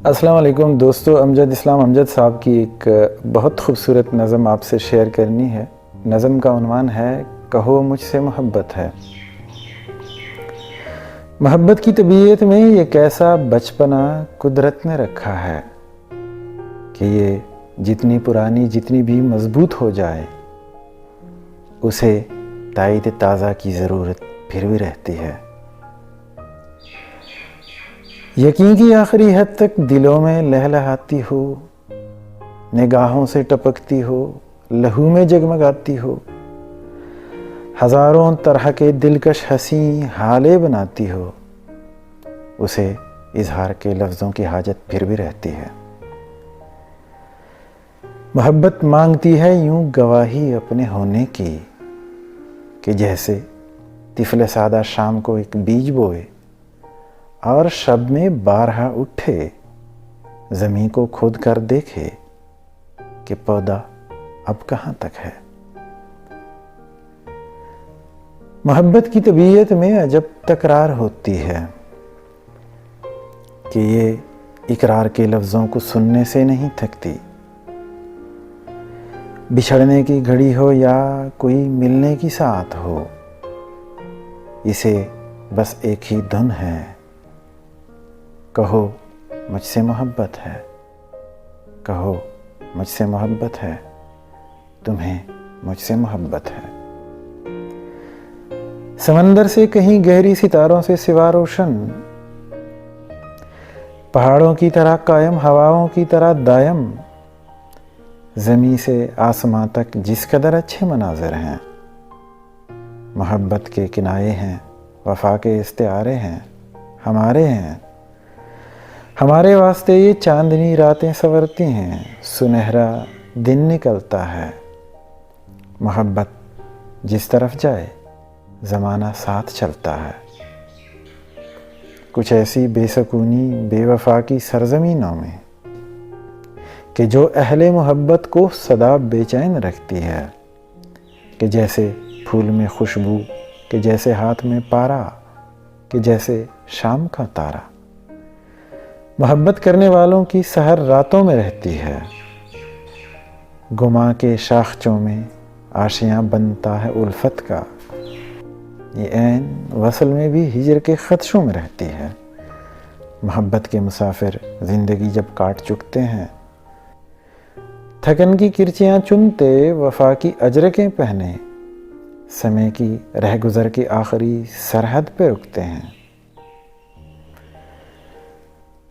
अस्सलाम वालेकुम दोस्तों, अमजद इस्लाम अमजद साहब की एक बहुत खूबसूरत नज़म आपसे शेयर करनी है। नज़म का उन्वान है कहो मुझसे मोहब्बत है। मोहब्बत की तबीयत में ये कैसा बचपना कुदरत ने रखा है कि ये जितनी पुरानी जितनी भी मजबूत हो जाए उसे तायद ताज़ा की ज़रूरत फिर भी रहती है। यकीन की आखिरी हद तक दिलों में लहलहाती हो, निगाहों से टपकती हो, लहू में जगमगाती हो, हज़ारों तरह के दिलकश हंसी हाले बनाती हो, उसे इजहार के लफ्ज़ों की हाजत फिर भी रहती है। मोहब्बत मांगती है यूं गवाही अपने होने की कि जैसे तिफले सादा शाम को एक बीज बोए और शब में बारहा उठे, ज़मीं को खोद कर देखे कि पौधा अब कहाँ तक है। मोहब्बत की तबीयत में अजब तकरार होती है कि ये इकरार के लफ्ज़ों को सुनने से नहीं थकती। बिछड़ने की घड़ी हो या कोई मिलने की साथ हो, इसे बस एक ही धुन है, कहो मुझसे मोहब्बत है, कहो मुझसे मोहब्बत है, तुम्हें मुझसे मोहब्बत है। समंदर से कहीं गहरी सितारों से सिवा रोशन, पहाड़ों की तरह कायम हवाओं की तरह दायम, ज़मीं से आसमां तक जिस कदर अच्छे मनाज़र हैं, मोहब्बत के किनारे हैं, वफा के इस्तिआरे हैं, हमारे हैं। हमारे वास्ते ये चांदनी रातें संवरती हैं, सुनहरा दिन निकलता है। मोहब्बत जिस तरफ जाए ज़माना साथ चलता है। कुछ ऐसी बेसकूनी बेवफा की सरज़मीनों में कि जो अहले मोहब्बत को सदा बेचैन रखती है, कि जैसे फूल में खुशबू, कि जैसे हाथ में पारा, कि जैसे शाम का तारा। मोहब्बत करने वालों की सहर रातों में रहती है। गुमा के शाखचों में आशियाँ बनता है उल्फत का, ये ऐन वसल में भी हिजर के खदशों में रहती है। मोहब्बत के मुसाफिर ज़िंदगी जब काट चुकते हैं, थकन की किरचियाँ चुनते वफा की अजरकें पहने, समय की रहगुजर के आखिरी सरहद पे रुकते हैं।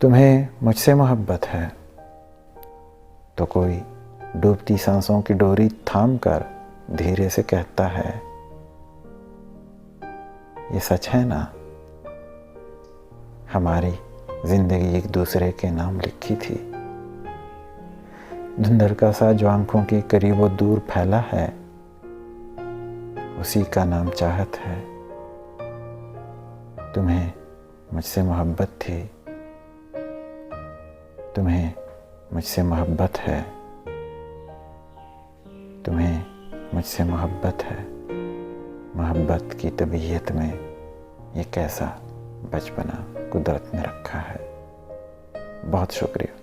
तुम्हें मुझसे मोहब्बत है तो कोई डूबती सांसों की डोरी थाम कर धीरे से कहता है, ये सच है ना, हमारी जिंदगी एक दूसरे के नाम लिखी थी। धुंधलका सा जो आंखों के करीब वो दूर फैला है, उसी का नाम चाहत है। तुम्हें मुझसे मोहब्बत थी, तुम्हें मुझसे मोहब्बत है, तुम्हें मुझसे मोहब्बत है। मोहब्बत की तबीयत में ये कैसा बचपना कुदरत ने रखा है। बहुत शुक्रिया।